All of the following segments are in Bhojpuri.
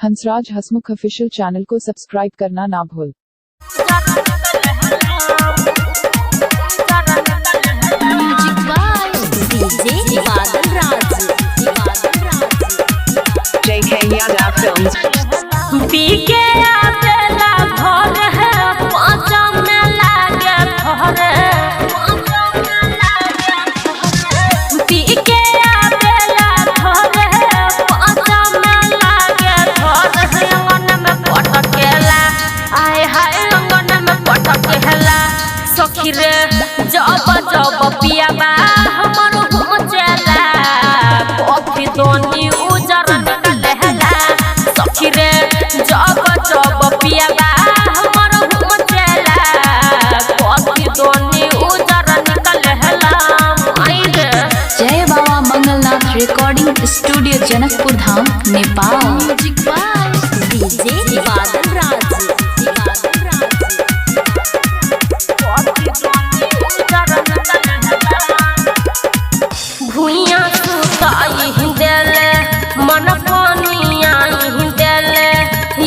हंसराज हसमुख ऑफिशियल चैनल को सब्सक्राइब करना ना भूल। JK Yadav Films। पीके आवेला घर है पाँचा में लागे घर पीके आवेला घर है पाँचा में लागे घर अंगन में पटकेला आए हाय अंगन में पटकेला सखी रे जब जब पियाबा हमर घुमचेला कॉफी दोनी उजर निकलेला सखी रे जब जब पियाबा हमर घुमचेला कॉफी दोनी उजर निकलेला आई रे। जय बाबा Mangalnath recording studio Janakpur Dham Nepal. Music by DJ Badal Raj. भुइया सुताई हिंदेले मन पानिया हिंदेले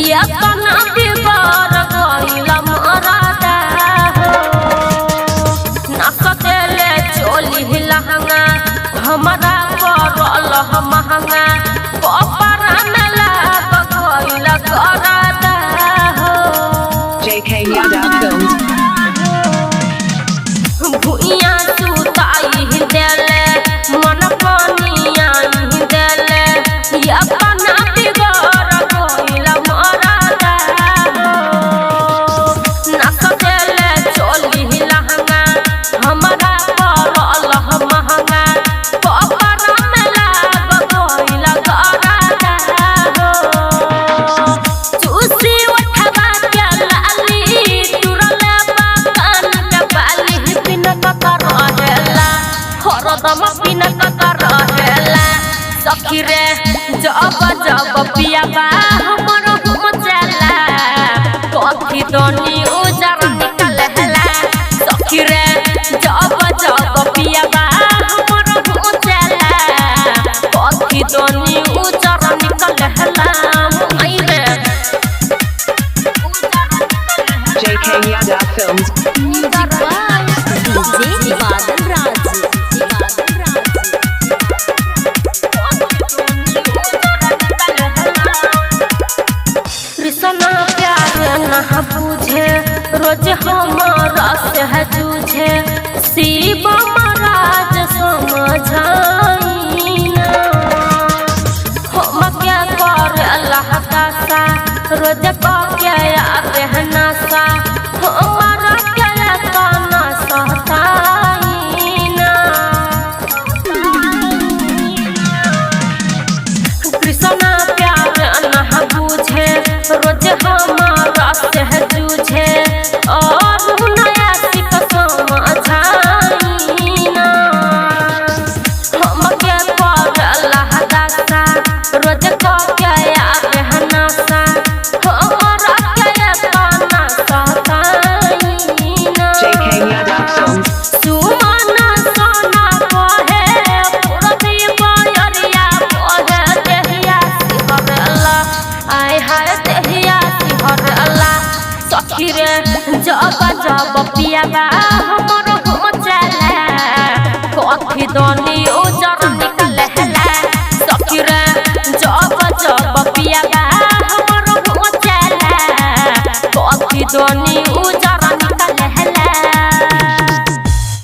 या कना बिबार गइला मरादा नकतेले चोली लहंगा हमरा करल महंगा कपड़ा में लाग गइला करादा JK Yadav Films। भुइया सुताई हिंदेले मन पानिया हिंदेले या कना बिगार गइला मरादा नकतेले चोली लहंगा हमरा करल महंगा कपड़ा में लाग गइला करादा चूसी उठवा के लाली तुरले बाकान के बाली पिनक कर रहेला हरदम पिनक कर रहेला सखी रे जब जब पियाबा हमर घुमचेला कॉफी दोनी उजर निकलेला सखी रे जब जब पियाबा हमर घुमचेला कॉफी दोनी उजर निकलेला आई रे। JK Yadav Films। Music by DJ Badal Raj. Krishna प्यार न बुझे रोज हमारा से है जूझे शिव महाराज समझाई ना हम क्या कर अल्लाह का सा रोज का क्या रहना सा हमारा क्या काना सहताई ना कृष्णा प्यार न बुझे रोज हमारा से जूझे और नया सिख समझाई ना हम क्या कर अल्लाह दासा रोज का क्या रहना सा हमारा क्या काना सहताई ना JK Yadav Films। सुमना सोना कहे पुरती बयरिया कहे देहिया सिहरला आय हाय देहिया सिहरला सखी रे जब जब पियाबा हमर घुमचेला कॉफी दोनी उजर निकलेला सखी रे जब जब पियाबा हमर घुमचेला कॉफी दोनी